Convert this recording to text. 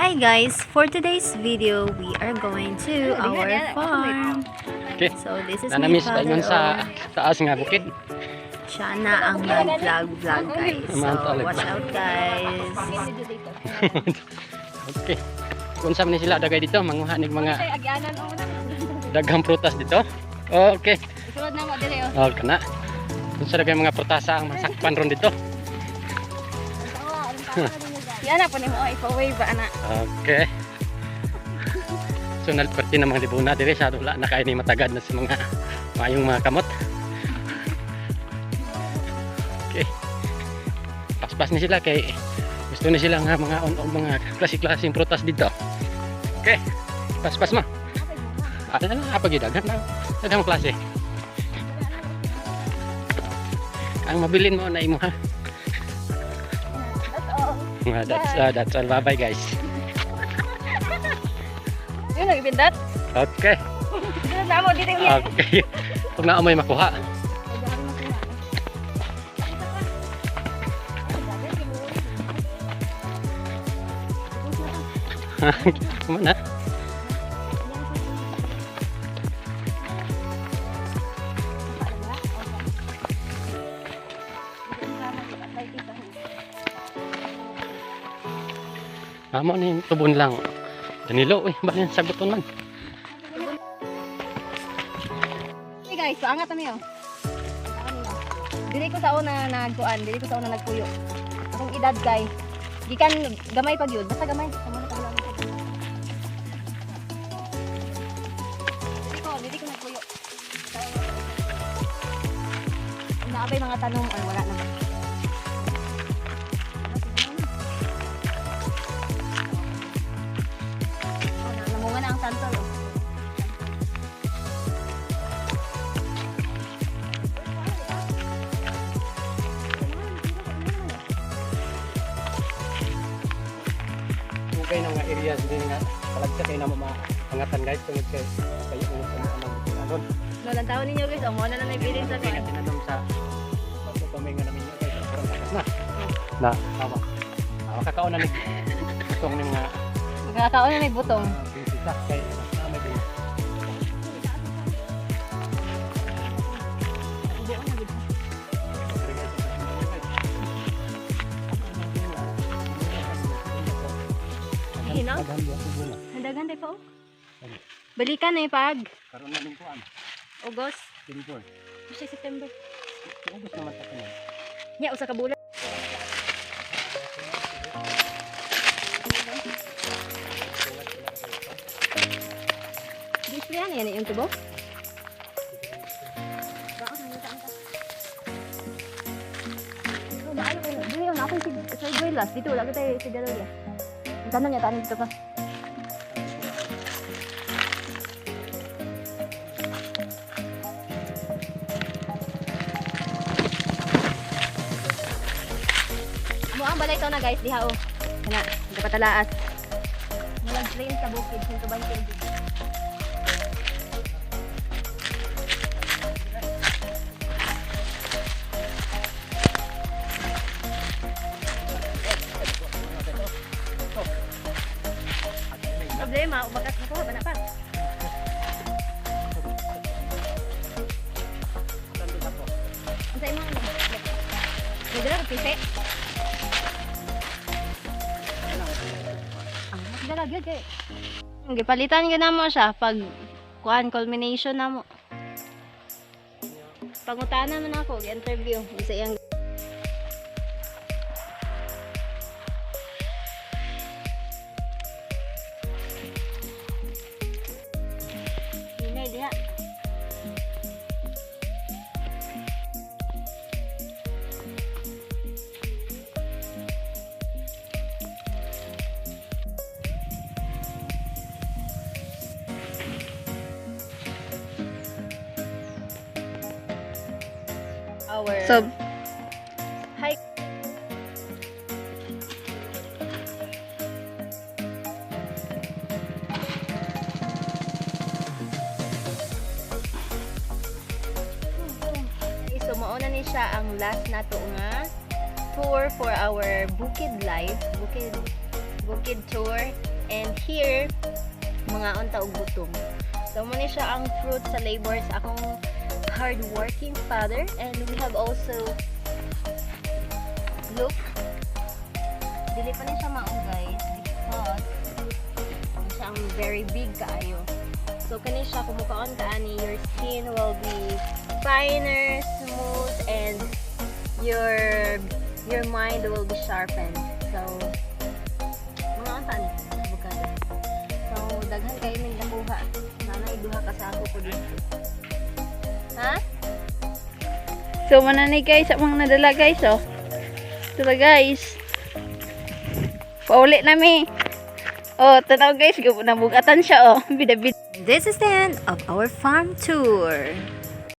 Hi guys, for today's video, we are going to our farm. Okay. So this is my Nanamis father. tayo sa taas nga bukid. Siya na ang nag-vlog guys. So watch out guys. Okay. Kung saan ni sila dagay dito, manguha nig mga daghang prutas dito. Okay. Sulod na mo dire oh. Oh, kana. Kung saan dagay mga prutasa ang masakpan ron dito. Yan na po ni mo ipa-wave ba ana. Okay. So nalperti na mga libuna dire sa wala na kay ni matagad na sa mga mayong mga kamot. Okay. Paspas ni sila kay gusto ni sila nga mga klase-klaseng prutas dito. Okay. Paspas mo. Ano na apa gyud daghang klase. Ang mabilin mo na imo ha. That's all. Bye-bye guys. Yun ang ibindat. Okay. Sulod na mo dire yan. Okay. Kung na may makuha. Kumana. Amo ni tubon lang. Danilo, ba yan saguton man. Hey guys, paangat na niyo. Dili ko sa una nagkuan, dili ko sa una nagpuyo. Akong edad kay gikan gamay pag yun, basta gamay. Samo na paglang. Dili ko nagpuyo. Naabay mga tanong ay wala na. Namunga na ang santol. Oh. Okay na nga areas din nga kalagsa kay na mapangatan guys tungod kay kayo mo sa mga nagtinalon. No, lang taon ninyo guys, mo na na nabilin sa Kaya tinanong sa pagpapaminga namin niya kay sa takas na. Tama. Makakaon na ni itong ni mga Magkakaon na may butong. prinsesa kay na may din. Hinaw? Handagan tayo pa oh. Balikan na yung pag. Karon na ning kuan. August. Timor. Kasi September. Ubos naman ta kanya. Nya, usa ka bulan. Display yan yung tubo? Bakit nangyayaan ka? Maayo kayo. Dili yun, ako yung sa Duelas. Dito, lagi tayo sa Dalalia. Ang tanong niya, tanong dito ka. Mo ang balay ito na guys, diha o. Kana, kapatalaas. Mulag train sa bukid, 120 kg. Problema, ubagat mo ko, bana pa. Ang sa'yo mo, may dala pise. Ang dala, gyud kay. Gipalitan ka na mo siya pag kuan culmination na mo. Pangutana man ako, interview. Isa yang Hinay diha. So, hi. So, mauna ni siya ang last na to nga tour for our Bukid Life. Bukid tour. And here, mga unta ug butong. So mo ni siya ang fruit sa labor sa akong hardworking father. And we have also, look, dili pa ni siya maong guys because siya ang very big kaayo. So kani siya kumukaon ka ani, your skin will be finer, smooth, and your mind will be sharpened. So mga unta ni avocado. So daghan kayo ning nakuha. Nanay duha ka sa ako ko dito. Ha? So, mananay guys, ang mga nadala guys, oh. Ito guys. Paulit nami. Oh, tanaw guys, nabugatan siya, oh. Bidabid. This is the end of our farm tour.